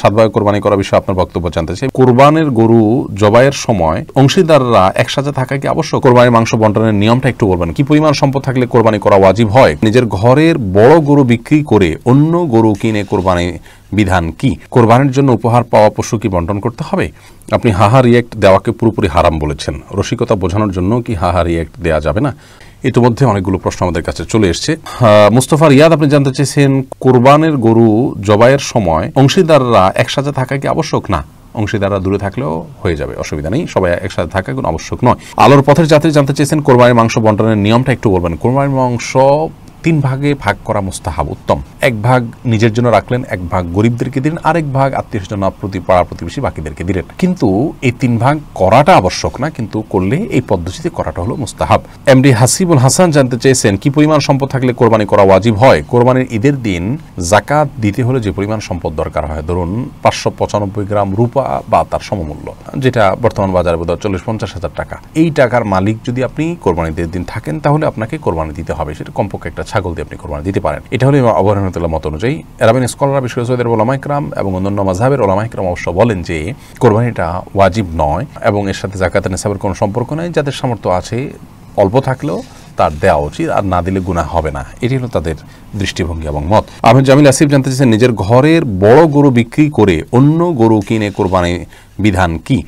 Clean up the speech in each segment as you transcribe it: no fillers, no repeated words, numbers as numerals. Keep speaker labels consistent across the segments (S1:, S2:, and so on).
S1: সাতভাগে কোরবানি করার বিষয়ে আপনার বক্তব্য জানতে চাই। কোরবানের গরু জবাইয়ের সময় অংশীদাররা একসাথে থাকা কি আবশ্যক? কোরবানির মাংস বন্টনের নিয়মটা একটু বলবেন। কি পরিমাণ সম্পদ থাকলে কোরবানি করা ওয়াজিব হয়? নিজের ঘরের বড় গরু বিক্রি করে অন্য গরু কিনে কোরবানি বিধান কি? কোরবানির জন্য উপহার পাওয়া পশু কি বন্টন করতে হবে? আপনি হাহা রিয়েক্ট দেওয়াকে পুরোপুরি হারাম বলেছেন। রসিকতা বোঝানোর জন্য কি হাহা রিয়েক্ট দেওয়া যাবে না? ইতিমধ্যে অনেকগুলো প্রশ্ন আমাদের কাছে চলে এসছে। মুস্তফা রিয়াদ আপনি জানতে চেয়েছেন, কোরবানের গরু জবাইয়ের সময় অংশীদাররা একসাথে থাকা কি আবশ্যক? না, অংশীদাররা দূরে থাকলেও হয়ে যাবে, অসুবিধা নেই। সবাই একসাথে থাকা কোনো আবশ্যক নয়। আলোর পথের যাত্রী জানতে চেয়েছেন, কোরবানির মাংস বন্টনের নিয়মটা একটু বলবেন। কোরবানির মাংস 3 ভাগে ভাগ করা মুস্তাহাব, উত্তম। 1 ভাগ নিজের জন্য রাখলেন, 1 ভাগ গরিবদেরকে দিলেন, আরেক ভাগ আত্মীয়স্বজন পাড়া প্রতিবেশী বাকিদেরকে দিলেন। কিন্তু এই 3 ভাগ করাটা আবশ্যক না, কিন্তু করলে এই পদ্ধতিতে করাটা হলো মুস্তাহাব। এমডি হাসিবুল হাসান জানতে চেয়েছেন, কি পরিমাণ সম্পদ থাকলে কোরবানি করা ওয়াজিব হয়? কোরবানির ঈদের দিন জাকাত দিতে হলে যে পরিমাণ সম্পদ দরকার হয়, ধরুন 595 গ্রাম রূপা বা তার সমমূল্য, যেটা বর্তমান বাজারে বোধহয় 40-50 হাজার টাকা, এই টাকার মালিক যদি আপনি কোরবানির ঈদের দিন থাকেন, তাহলে আপনাকে কোরবানি দিতে হবে। সেটা কমপক্ষে একটা ছাগল দিয়ে আপনি কোরবানি দিতে পারেন। এটা হলো আবু হানিফার মত অনুযায়ী। আরবিন স্কলাররা, বিশেষ করে সৌদি আরবের উলামায়ে কেরাম এবং অন্যান্য মাযহাবের উলামায়ে কেরাম অবশ্য বলেন যে কোরবানিটা ওয়াজিব নয় এবং এর সাথে যাকাতের নিসাবের কোনো সম্পর্ক নেই। যাদের সামর্থ্য আছে অল্প থাকলেও তার দেওয়া উচিত, আর না দিলে গুনাহ হবে না। এটি হলো তাদের দৃষ্টিভঙ্গি এবং মত। আহমেদ জামিল আসিফ জানতে চেয়েছেন, নিজের ঘরের বড় গরু বিক্রি করে অন্য গরু কিনে কোরবানি বিধান কি?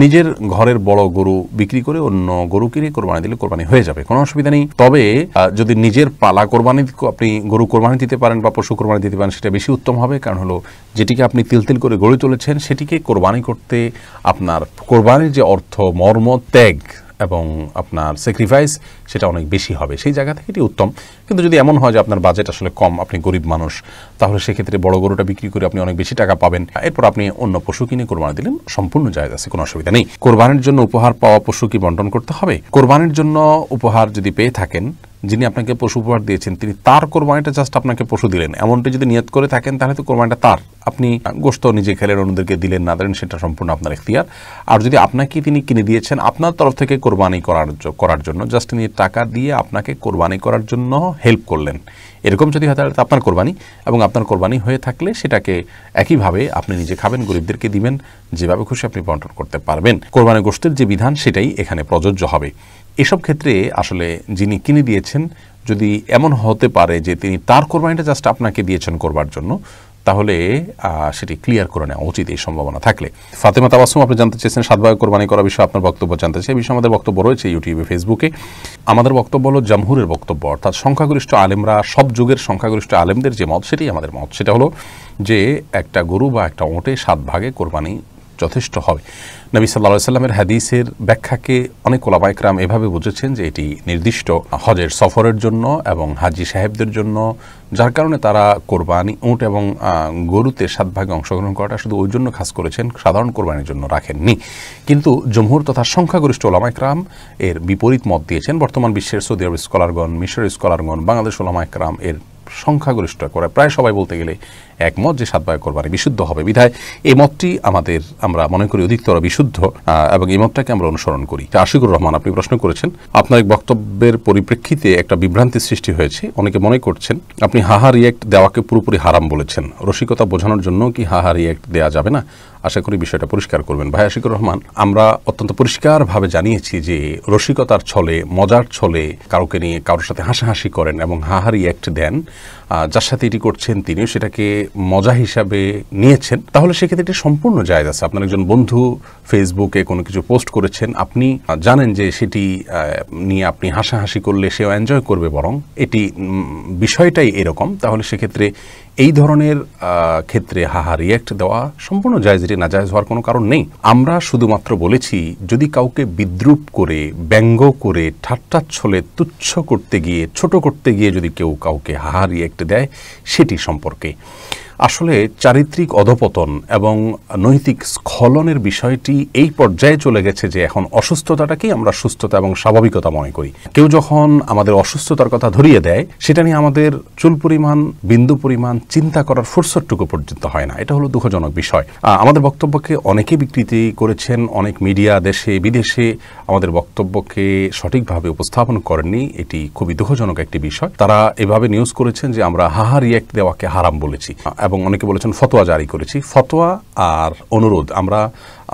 S1: নিজের ঘরের বড় গরু বিক্রি করে অন্য গরু কিনে কোরবানি দিলে কোরবানি হয়ে যাবে, কোনো অসুবিধা নেই। তবে যদি নিজের পালা কোরবানি আপনি গরু কোরবানি দিতে পারেন বা পশু কোরবানি দিতে পারেন, সেটা বেশি উত্তম হবে। কারণ হলো যেটিকে আপনি তিল তিল করে গড়ে তুলেছেন, সেটিকে কোরবানি করতে আপনার কোরবানির যে অর্থ, মর্ম, ত্যাগ এবং আপনার স্যাক্রিফাইস, সেটা অনেক বেশি হবে। সেই জায়গা থেকে এটি উত্তম। কিন্তু যদি এমন হয় যে আপনার বাজেট আসলে কম, আপনি গরিব মানুষ, তাহলে সেক্ষেত্রে বড় গরুটা বিক্রি করে আপনি অনেক বেশি টাকা পাবেন, এরপর আপনি অন্য পশু কিনে কোরবানি দিলেন, সম্পূর্ণ জায়েজ আছে, কোনো অসুবিধা নেই। কোরবানির জন্য উপহার পাওয়া পশু কি বন্টন করতে হবে? কোরবানির জন্য উপহার যদি পেয়ে থাকেন, যিনি আপনাকে পশু উপহার দিয়েছেন তিনি তার কোরবানিটা জাস্ট আপনাকে পশু দিলেন, এমনটি যদি নিয়ত করে থাকেন, তাহলে তো কোরবানিটা তার। আপনি গোশত নিজে খেলেন, অন্যদেরকে দিলেন না দিলেন, সেটা সম্পূর্ণ আপনার ইখতিয়ার। আর যদি আপনাকে তিনি কিনে দিয়েছেন আপনার তরফ থেকে কোরবানি করার জন্য, জাস্ট তিনি টাকা দিয়ে আপনাকে কোরবানি করার জন্য হেল্প করলেন, এরকম যদি হয় তাহলে আপনার কোরবানি, এবং আপনার কোরবানি হয়ে থাকলে সেটাকে একইভাবে আপনি নিজে খাবেন, গরিবদেরকে দিবেন, যেভাবে খুশি আপনি বন্টন করতে পারবেন। কোরবানি গোশতের যে বিধান সেটাই এখানে প্রযোজ্য হবে। এসব ক্ষেত্রে আসলে যিনি কিনে দিয়েছেন, যদি এমন হতে পারে যে তিনি তার কোরবানিটা জাস্ট আপনাকে দিয়েছেন করবার জন্য, তাহলে সেটি ক্লিয়ার করে নেওয়া উচিত এই সম্ভাবনা থাকলে। ফাতেমা তাবাসসুম আপনি জানতে চেয়েছেন, সাতভাগে কোরবানি করার বিষয়ে আপনার বক্তব্য জানতে চাই। এই বিষয়ে আমাদের বক্তব্য রয়েছে ইউটিউবে, ফেসবুকে। আমাদের বক্তব্য হলো জামহুরের বক্তব্য, অর্থাৎ সংখ্যাগরিষ্ঠ আলেমরা, সব যুগের সংখ্যাগরিষ্ঠ আলেমদের যে মত, সেটাই আমাদের মত। সেটা হলো যে একটা গরু বা একটা ওঁটে 7 ভাগে কোরবানি যথেষ্ট হবে। নবী সাল্লাল্লাহু আলাইহি সাল্লামের হাদিসের ব্যাখ্যাকে অনেক উলামায়ে কেরাম এভাবে বুঝেছেন যে এটি নির্দিষ্ট হজের সফরের জন্য এবং হাজি সাহেবদের জন্য, যার কারণে তারা কোরবানি উট এবং গরুতে 7 ভাগে অংশগ্রহণ করাটা শুধু ওই জন্য খাস করেছেন, সাধারণ কোরবানির জন্য রাখেননি। কিন্তু জমহুর তথা সংখ্যাগরিষ্ঠ উলামায়ে কেরাম এর বিপরীত মত দিয়েছেন। বর্তমান বিশ্বের সৌদি আরব স্কলারগণ, মিশরের স্কলারগণ, বাংলাদেশ উলামায়ে কেরাম এর সংখ্যাগরিষ্ঠ করে প্রায় সবাই বলতে গেলে একমত যে 7 ভাগে কোরবানি বিশুদ্ধ হবে। বিধায় এই মতটি আমরা মনে করি অধিকতর বিশুদ্ধ এবং এই মতটাকে আমরা অনুসরণ করি। আশিকুর রহমান আপনি প্রশ্ন করেছেন, আপনার এক বক্তব্যের পরিপ্রেক্ষিতে একটা বিভ্রান্তির সৃষ্টি হয়েছে। অনেকে মনে করছেন আপনি হাহা রিয়েক্ট দেওয়াকে পুরোপুরি হারাম বলেছেন। রসিকতা বোঝানোর জন্য কি হাহা রিয়েক্ট দেওয়া যাবে না? আশা করি বিষয়টা পরিষ্কার করবেন। ভাই আশিকুর রহমান, আমরা অত্যন্ত পরিষ্কারভাবে জানিয়েছি যে রসিকতার ছলে, মজার ছলে কাউকে নিয়ে কারোর সাথে হাসাহাসি করেন এবং হাহা রিয়েক্ট দেন, যার সাথে এটি করছেন তিনিও সেটাকে মজা হিসাবে নিয়েছেন, তাহলে সেক্ষেত্রে এটি সম্পূর্ণ জায়েজ আছে। আপনার একজন বন্ধু ফেসবুকে কোনো কিছু পোস্ট করেছেন, আপনি জানেন যে সেটি নিয়ে আপনি হাসাহাসি করলে সেও এনজয় করবে, বরং এটি বিষয়টাই এরকম, তাহলে সেক্ষেত্রে এই ধরনের ক্ষেত্রে হাহা রিয়েক্ট দেওয়া সম্পূর্ণ জায়েজ, এটি না জায়েজ হওয়ার কোনো কারণ নেই। আমরা শুধুমাত্র বলেছি যদি কাউকে বিদ্রুপ করে, ব্যঙ্গ করে, ঠাট্টার ছলে তুচ্ছ করতে গিয়ে, ছোট করতে গিয়ে যদি কেউ কাউকে হাহা রিয়েক্ট দেয়, সেটি সম্পর্কে আসলে চারিত্রিক অধপতন এবং নৈতিক স্খলনের বিষয়টি এই পর্যায়ে চলে গেছে যে এখন অসুস্থতাটাকেই আমরা সুস্থতা এবং স্বাভাবিকতা মনে করি। কেউ যখন আমাদের অসুস্থতার কথা ধরিয়ে দেয়, সেটা নিয়ে আমাদের চুল পরিমাণ, বিন্দু পরিমাণ চিন্তা করার ফুরসতটুকু পর্যন্ত হয় না। এটা হলো দুঃখজনক বিষয়। আমাদের বক্তব্যকে অনেকে বিকৃতি করেছেন, অনেক মিডিয়া দেশে বিদেশে আমাদের বক্তব্যকে সঠিকভাবে উপস্থাপন করেননি। এটি খুবই দুঃখজনক একটি বিষয়। তারা এভাবে নিউজ করেছেন যে আমরা হাহা রিয়েক্ট দেওয়াকে হারাম বলেছি, এবং অনেকে বলেছেন ফতোয়া জারি করেছি। ফতোয়া আর অনুরোধ আমরা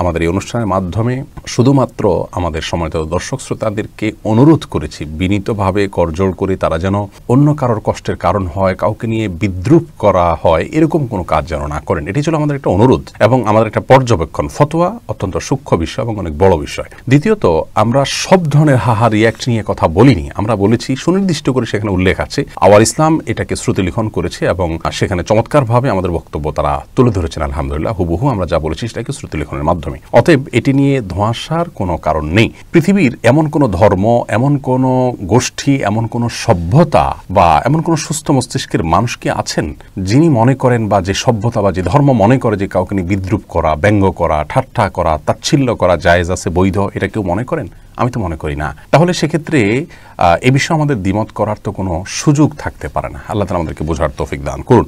S1: আমাদের এই অনুষ্ঠানের মাধ্যমে শুধুমাত্র আমাদের সম্মানিত দর্শক শ্রোতাদেরকে অনুরোধ করেছি বিনীতভাবে করজোড় করে তারা যেন অন্য কারোর কষ্টের কারণ হয়, কাউকে নিয়ে বিদ্রূপ করা হয়, এরকম কোনো কাজ যেন না করেন। এটি ছিল আমাদের একটা অনুরোধ এবং আমাদের একটা পর্যবেক্ষণ। ফতোয়া অত্যন্ত সূক্ষ্ম বিষয় এবং অনেক বড় বিষয়। দ্বিতীয়ত, আমরা সব ধরনের হাহা রিয়াক্ট নিয়ে কথা বলিনি। আমরা বলেছি সুনির্দিষ্ট করে সেখানে উল্লেখ আছে। আওয়ার ইসলাম এটাকে শ্রুতিলিখন করেছে এবং সেখানে চমৎকারভাবে আমাদের বক্তব্য তারা তুলে ধরেছেন। আলহামদুলিল্লাহ, হুবহু আমরা যা বলেছি সেটাকে শ্রুতিলিখনের মাধ্যমে। অতএব এটি নিয়ে ধোঁয়াশার কোনো কারণ নেই। পৃথিবীর এমন কোনো ধর্ম, এমন কোনো গোষ্ঠী, এমন কোনো সভ্যতা বা এমন কোনো সুস্থ মস্তিষ্কের মানুষ কি আছেন যিনি মনে করেন বা যে সভ্যতা বা যে ধর্ম মনে করে যে কাউকে নিয়ে বিদ্রূপ করা, ব্যঙ্গ করা, ঠাট্টা করা, তাচ্ছিল্য করা জায়েজ আছে, বৈধ, এটা কেউ মনে করেন? আমি তো মনে করি না। তাহলে সেক্ষেত্রে এ বিষয়ে আমাদের দ্বিমত করার তো কোনো সুযোগ থাকতে পারে না। আল্লাহ তাআলা আমাদেরকে বোঝার তৌফিক দান করুন।